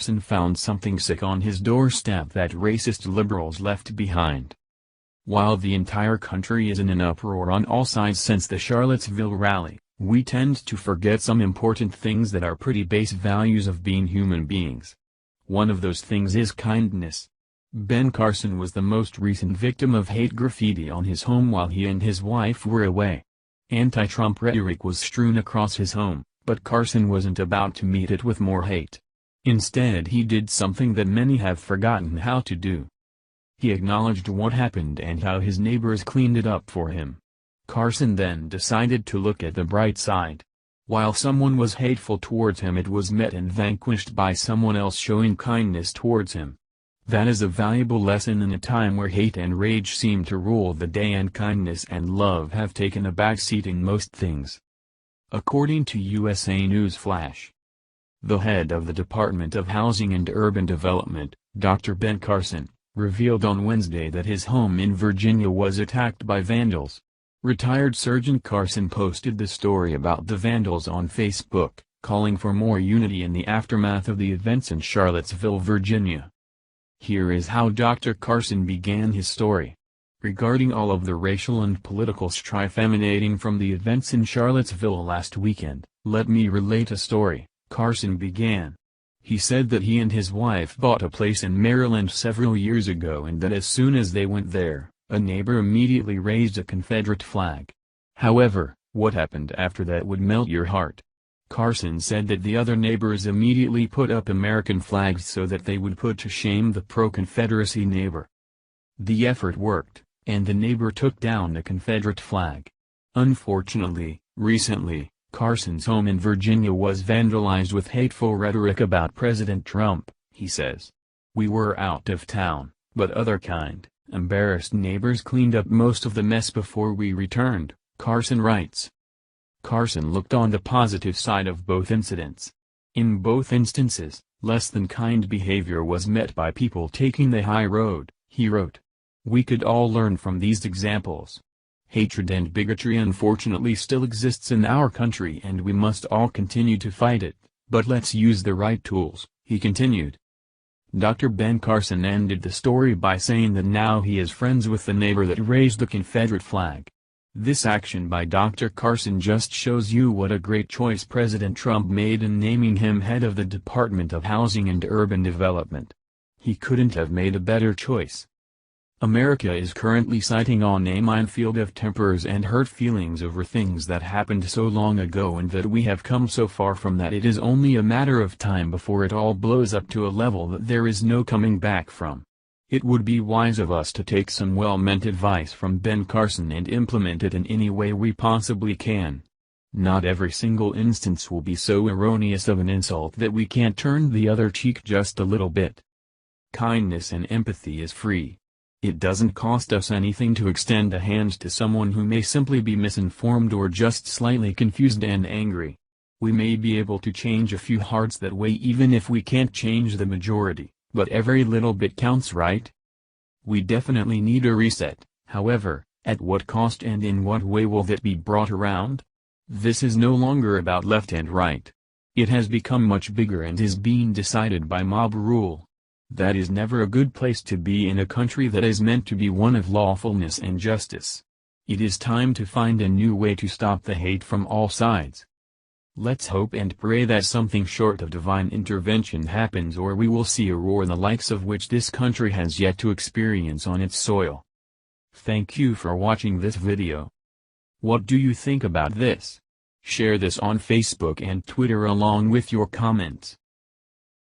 Carson found something sick on his doorstep that racist liberals left behind. While the entire country is in an uproar on all sides since the Charlottesville rally, we tend to forget some important things that are pretty base values of being human beings. One of those things is kindness. Ben Carson was the most recent victim of hate graffiti on his home while he and his wife were away. Anti-Trump rhetoric was strewn across his home, but Carson wasn't about to meet it with more hate. Instead, he did something that many have forgotten how to do. He acknowledged what happened and how his neighbors cleaned it up for him. Carson then decided to look at the bright side. While someone was hateful towards him, it was met and vanquished by someone else showing kindness towards him. That is a valuable lesson in a time where hate and rage seem to rule the day and kindness and love have taken a backseat in most things. According to USA News Flash, the head of the Department of Housing and Urban Development, Dr. Ben Carson, revealed on Wednesday that his home in Virginia was attacked by vandals. Retired Sergeant Carson posted the story about the vandals on Facebook, calling for more unity in the aftermath of the events in Charlottesville, Virginia. Here is how Dr. Carson began his story. Regarding all of the racial and political strife emanating from the events in Charlottesville last weekend, let me relate a story, Carson began. He said that he and his wife bought a place in Maryland several years ago and that as soon as they went there, a neighbor immediately raised a Confederate flag. However, what happened after that would melt your heart. Carson said that the other neighbors immediately put up American flags so that they would put to shame the pro-Confederacy neighbor. The effort worked, and the neighbor took down the Confederate flag. Unfortunately, recently, Carson's home in Virginia was vandalized with hateful rhetoric about President Trump, he says. We were out of town, but other kind, embarrassed neighbors cleaned up most of the mess before we returned, Carson writes. Carson looked on the positive side of both incidents. In both instances, less than kind behavior was met by people taking the high road, he wrote. We could all learn from these examples. Hatred and bigotry unfortunately still exists in our country and we must all continue to fight it, but let's use the right tools, he continued. Dr. Ben Carson ended the story by saying that now he is friends with the neighbor that raised the Confederate flag. This action by Dr. Carson just shows you what a great choice President Trump made in naming him head of the Department of Housing and Urban Development. He couldn't have made a better choice. America is currently sighting on a minefield of tempers and hurt feelings over things that happened so long ago and that we have come so far from that it is only a matter of time before it all blows up to a level that there is no coming back from. It would be wise of us to take some well-meant advice from Ben Carson and implement it in any way we possibly can. Not every single instance will be so erroneous of an insult that we can't turn the other cheek just a little bit. Kindness and empathy is free. It doesn't cost us anything to extend a hand to someone who may simply be misinformed or just slightly confused and angry. We may be able to change a few hearts that way even if we can't change the majority. But every little bit counts, right? We definitely need a reset, however, at what cost and in what way will that be brought around? This is no longer about left and right. It has become much bigger and is being decided by mob rule. That is never a good place to be in a country that is meant to be one of lawfulness and justice. It is time to find a new way to stop the hate from all sides. Let's hope and pray that something short of divine intervention happens or we will see a roar the likes of which this country has yet to experience on its soil. Thank you for watching this video. What do you think about this? Share this on Facebook and Twitter along with your comments.